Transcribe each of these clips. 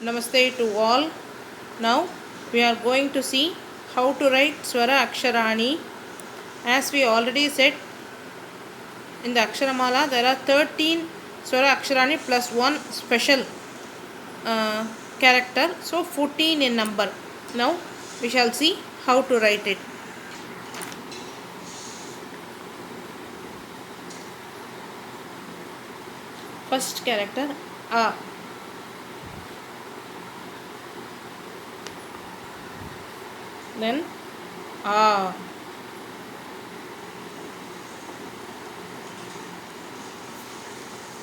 Namaste to all. Now we are going to see how to write Swara Aksharani. As we already said, in the Aksharamala there are 13 Swara Aksharani plus one special character, so 14 in number. Now we shall see how to write it. First character A. Then A.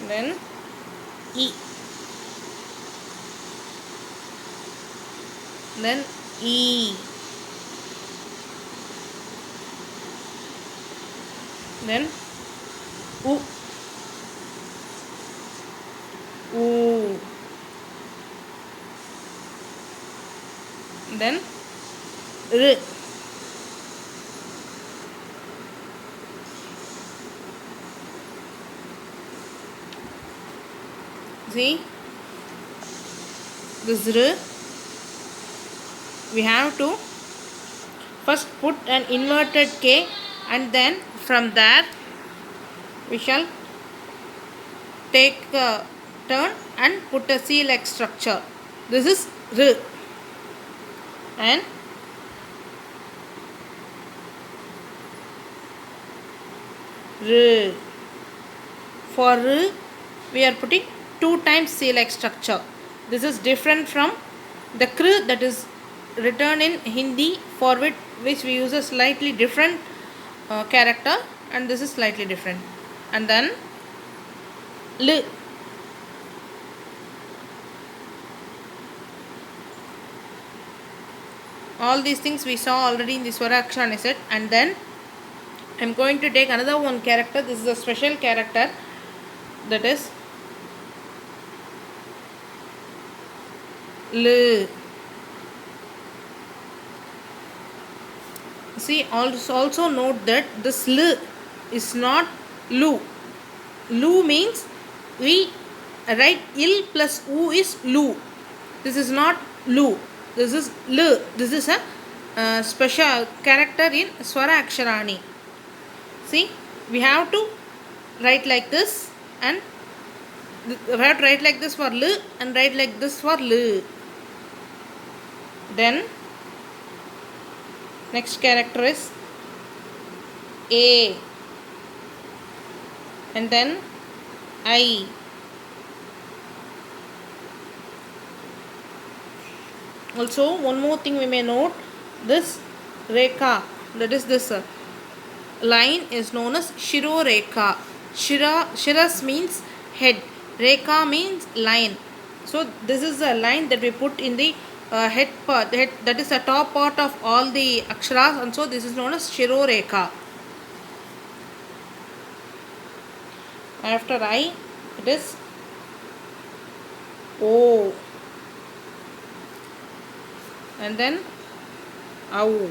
Then E. Then E. Then U. U. Then R. See, this R, we have to first put an inverted K, and then from there we shall take a turn and put a C like structure. This is R. And R. For R, we are putting 2 times C like structure. This is different from the Kr that is written in Hindi, for which we use a slightly different character, and this is slightly different. And then L. All these things we saw already in the Swara Aksharani set. And then I am going to take another one character. This is a special character, that is L. See, also note that this L is not Lu. Lu means we write Il plus U is Lu. This is not Lu. This is L. This is a special character in Swara Aksharani. See, we have to write like this, and we have to write like this for L and write like this for L. Then next character is A, and then I. Also, one more thing we may note, this Rekha, that is this line, is known as Shiro Rekha. Shiras means head, Rekha means line. So this is a line that we put in the head part, that is the top part of all the aksharas, and so this is known as Shiro Rekha. After I, it is O, and then Au.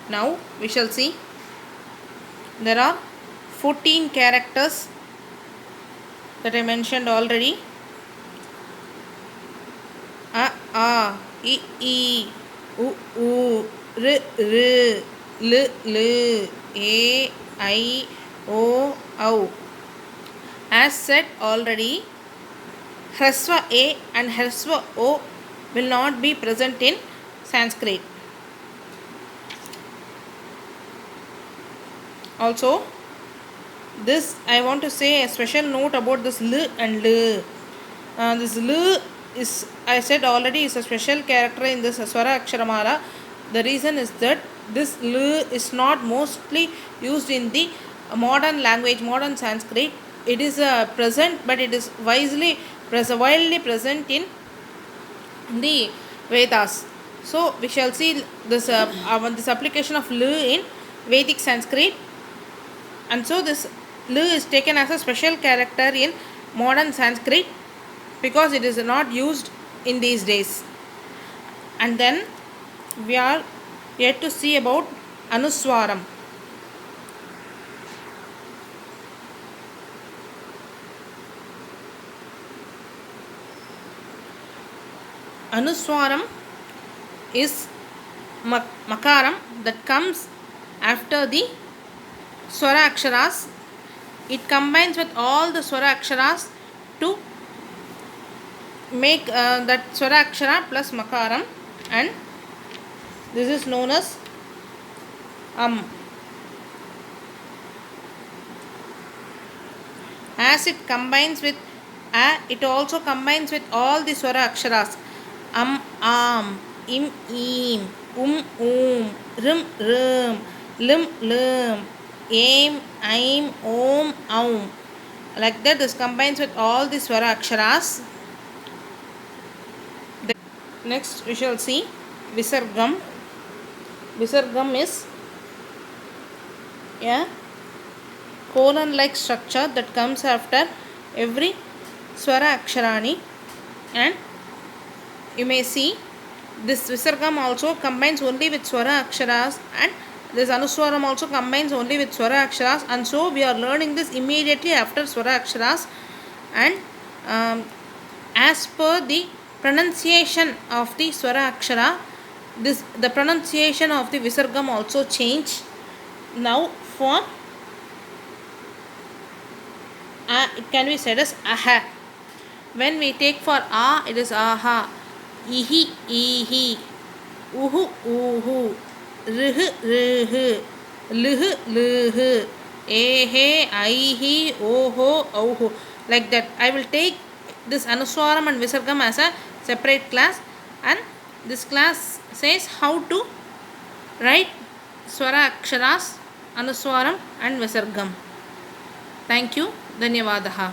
Now we shall see, there are 14 characters that I mentioned already. A, I, U, R, L, A, I, O, Au. As said already, Hrasva A and Hrasva O will not be present in Sanskrit. Also, this I want to say a special note about this L and L. This L is, I said already, is a special character in this Swara Aksharamala. The reason is that this L is not mostly used in the modern language, modern Sanskrit. It is present, but it is wildly present in the Vedas. So we shall see this application of L in Vedic Sanskrit, and so this L is taken as a special character in modern Sanskrit because it is not used in these days. And then we are yet to see about Anuswaram. Anuswaram is makaram that comes after the swara aksharas. It combines with all the swara aksharas to make that swara akshara plus makaram, and this is known as as it combines with a, it also combines with all the swara aksharas im eem rim rim lim lim aim aim om aum. Like that, this combines with all the swara aksharas. Next we shall see Visargam. Visargam is a colon like structure that comes after every swara aksharani, and you may see this Visargam also combines only with swara aksharas, and this Anuswaram also combines only with swara aksharas, and so we are learning this immediately after swara aksharas. And as per the pronunciation of the swara akshara, the pronunciation of the Visargam also change. Now for it can be said as aha. When we take for a, it is aha, ihi ihi, uhu uhu, rih rih, lih lih, ehe aihi, oho auhu. Like that. I will take this Anuswaram and Visargam as a separate class, and this class says how to write swara aksharas, Anuswaram and Visargam. Thank you. ಧನ್ಯವಾದः.